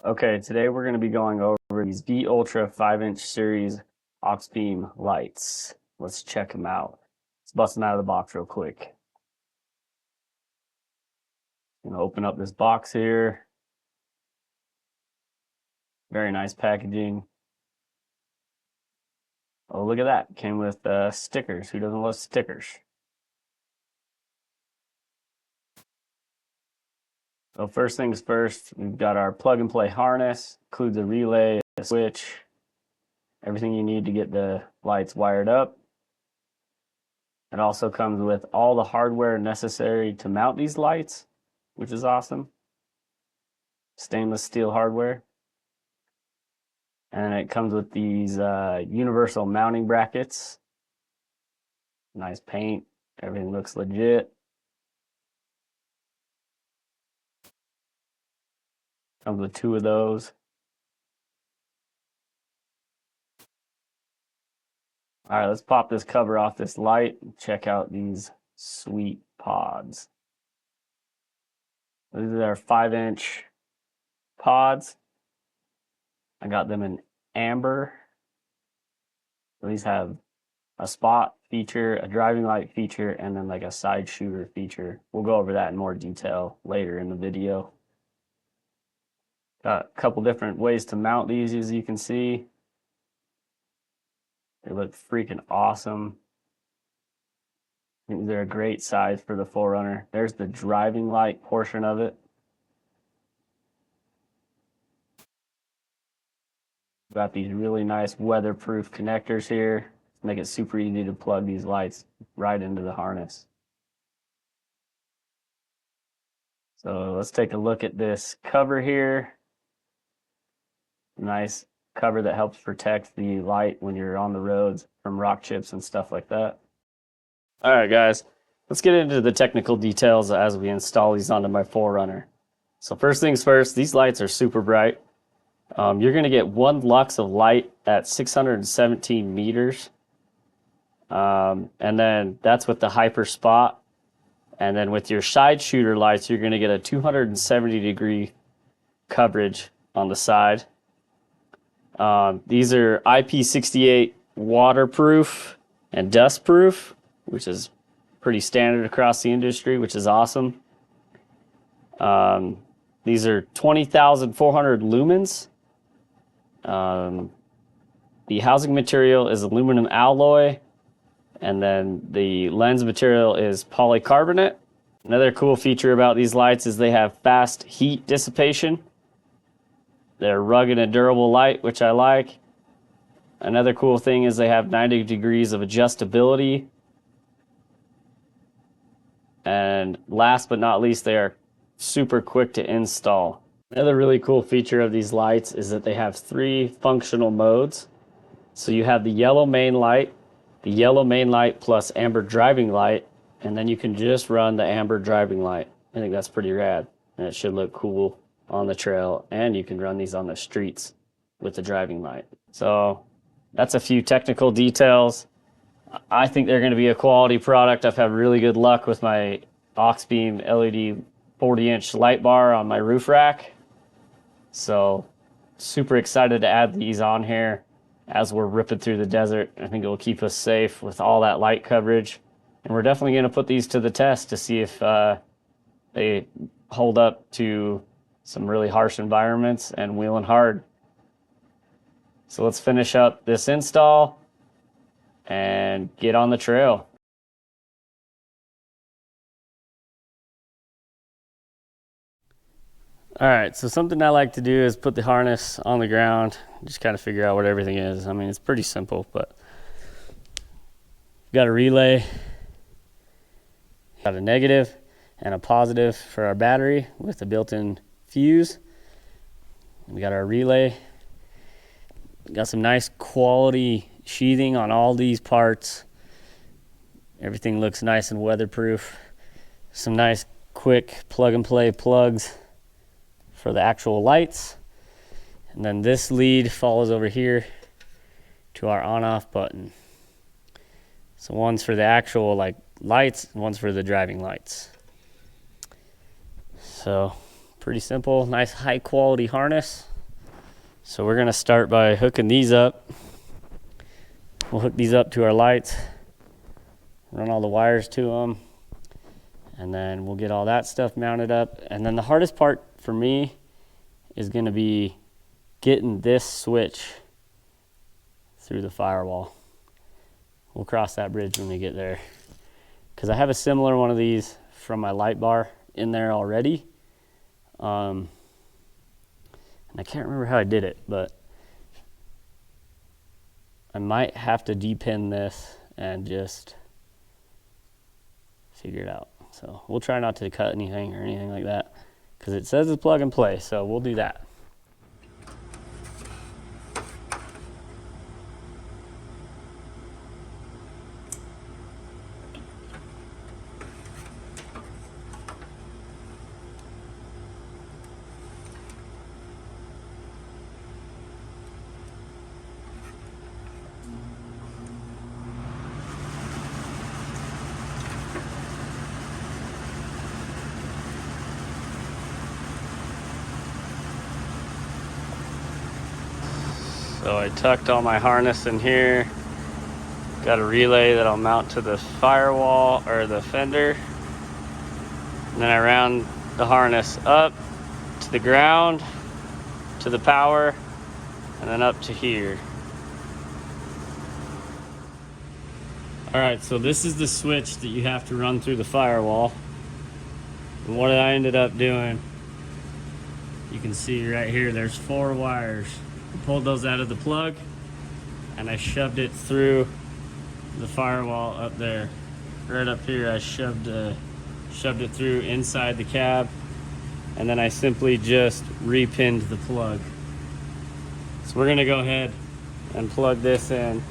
Okay, today we're going to be going over these V-ULTRA 5-inch series Auxbeam lights. Let's check them out. Let's bust them out of the box real quick. I'm going to open up this box here. Very nice packaging. Oh, look at that. Came with stickers. Who doesn't love stickers? So first things first, we've got our plug and play harness. Includes a relay, a switch, everything you need to get the lights wired up. It also comes with all the hardware necessary to mount these lights, which is awesome. Stainless steel hardware. And it comes with these universal mounting brackets. Nice paint. Everything looks legit. Comes with 2 of those. All right, let's pop this cover off this light and check out these sweet pods. These are our 5-inch pods. I got them in amber. These have a spot feature, a driving light feature, and then like a side shooter feature. We'll go over that in more detail later in the video. Got a couple different ways to mount these, as you can see. They look freaking awesome. I think they're a great size for the 4Runner. There's the driving light portion of it. Got these really nice weatherproof connectors here. Make it super easy to plug these lights right into the harness. So let's take a look at this cover here. Nice cover that helps protect the light when you're on the roads from rock chips and stuff like that. All right, guys, let's get into the technical details as we install these onto my 4Runner. So first things first, these lights are super bright. You're going to get 1 lux of light at 617 meters. And then that's with the hyper spot. And then with your side shooter lights, you're going to get a 270-degree coverage on the side. These are IP68 waterproof and dustproof, which is pretty standard across the industry, which is awesome. These are 20,400 lumens. The housing material is aluminum alloy, and then the lens material is polycarbonate. Another cool feature about these lights is they have fast heat dissipation. They're rugged and durable light, which I like. Another cool thing is they have 90 degrees of adjustability. And last but not least, they are super quick to install. Another really cool feature of these lights is that they have 3 functional modes. So you have the yellow main light plus amber driving light, and then you can just run the amber driving light. I think that's pretty rad, and it should look cool on the trail, and you can run these on the streets with the driving light. So that's a few technical details. I think they're going to be a quality product. I've had really good luck with my Auxbeam LED 40-inch light bar on my roof rack. So super excited to add these on here as we're ripping through the desert. I think it will keep us safe with all that light coverage. And we're definitely going to put these to the test to see if they hold up to some really harsh environments and wheeling hard. So let's finish up this install and get on the trail. All right, so something I like to do is put the harness on the ground, just kind of figure out what everything is. I mean, it's pretty simple, but we've got a relay, got a negative and a positive for our battery with a built-in fuse. We got our relay. We got some nice quality sheathing on all these parts. Everything looks nice and weatherproof. Some nice quick plug and play plugs for the actual lights. And then this lead follows over here to our on-off button. So one's for the actual like lights and one's for the driving lights. So pretty simple, nice high quality harness. So we're gonna start by hooking these up. We'll hook these up to our lights, run all the wires to them, and then we'll get all that stuff mounted up. And then the hardest part for me is gonna be getting this switch through the firewall. We'll cross that bridge when we get there, because I have a similar one of these from my light bar in there already. And I can't remember how I did it, but I might have to depin this and just figure it out. So we'll try not to cut anything or anything like that, because it says it's plug and play, so we'll do that. So I tucked all my harness in here. Got a relay that I'll mount to the firewall or the fender. And then I round the harness up to the ground, to the power, and then up to here. All right, so this is the switch that you have to run through the firewall. And what I ended up doing, you can see right here, there's 4 wires. I pulled those out of the plug and I shoved it through the firewall up there. Right up here, I shoved it through inside the cab, and then I simply just repinned the plug. So we're gonna go ahead and plug this in.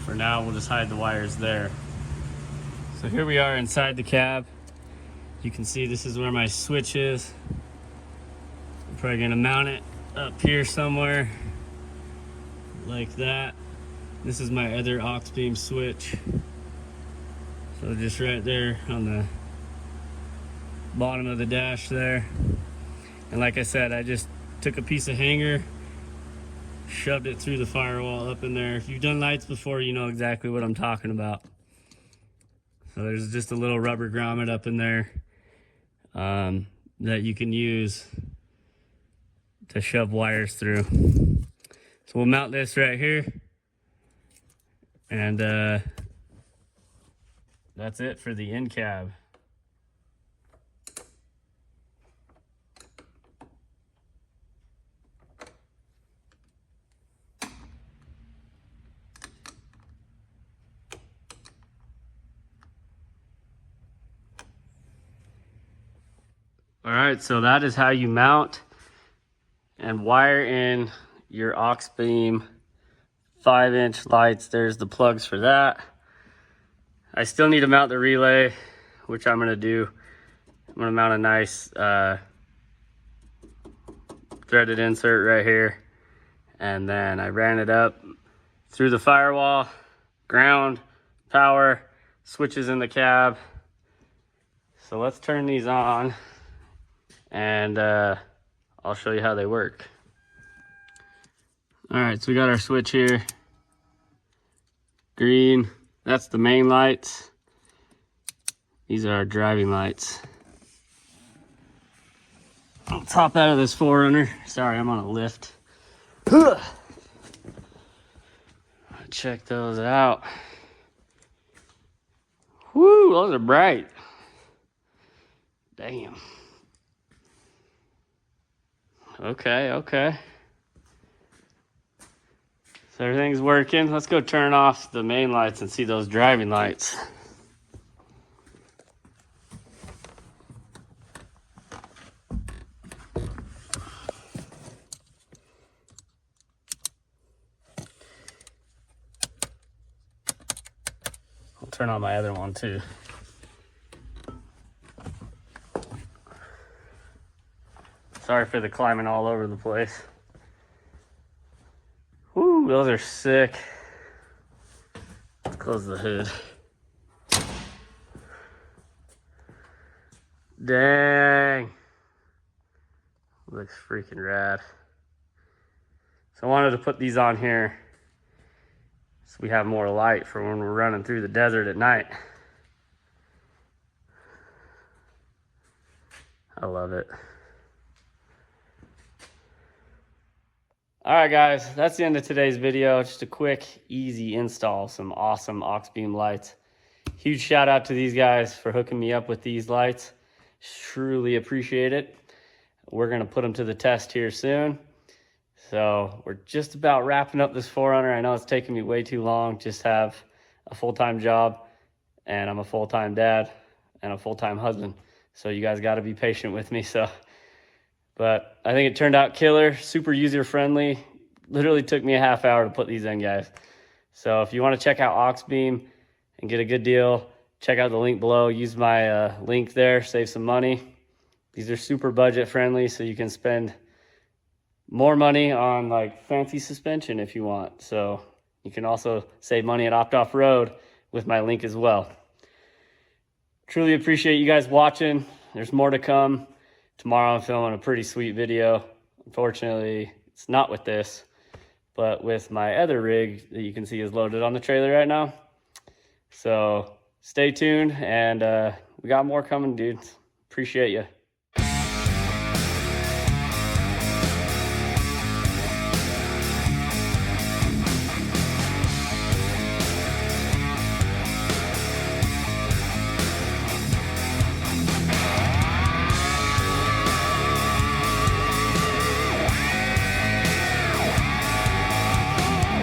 For now, we'll just hide the wires there. So here we are inside the cab. You can see this is where my switch is. I'm probably gonna mount it up here somewhere, like that. This is my other Auxbeam switch. So just right there on the bottom of the dash there. And like I said, I just took a piece of hanger, shoved it through the firewall up in there. If you've done lights before, you know exactly what I'm talking about. So there's just a little rubber grommet up in there that you can use to shove wires through. So we'll mount this right here, and that's it for the in cab. All right, so that is how you mount and wire in your Auxbeam 5-inch lights. There's the plugs for that. I still need to mount the relay, which I'm gonna do. I'm gonna mount a nice threaded insert right here. And then I ran it up through the firewall, ground, power, switches in the cab. So let's turn these on, and I'll show you how they work. All right, so we got our switch here. Green, that's the main lights. These are our driving lights. I'll top out of this 4Runner. Sorry, I'm on a lift. Check those out. Woo, those are bright. Damn. Okay. So everything's working. Let's go turn off the main lights and see those driving lights. I'll turn on my other one too. Sorry for the climbing all over the place. Woo, those are sick. Close the hood. Dang. Looks freaking rad. So I wanted to put these on here so we have more light for when we're running through the desert at night. I love it. All right, guys, that's the end of today's video. Just a quick, easy install, some awesome Auxbeam lights. Huge shout out to these guys for hooking me up with these lights. Truly appreciate it. We're gonna put them to the test here soon. So we're just about wrapping up this 4Runner. I know it's taking me way too long. Just have a full-time job, and I'm a full-time dad and a full-time husband. So you guys gotta be patient with me. But I think it turned out killer, super user-friendly. Literally took me a half hour to put these in, guys. So if you wanna check out Auxbeam and get a good deal, check out the link below. Use my link there, save some money. These are super budget friendly, so you can spend more money on like fancy suspension if you want. So you can also save money at Opt Off Road with my link as well. Truly appreciate you guys watching. There's more to come. Tomorrow I'm filming a pretty sweet video. Unfortunately, it's not with this, but with my other rig that you can see is loaded on the trailer right now. So stay tuned, and we got more coming, dudes. Appreciate you.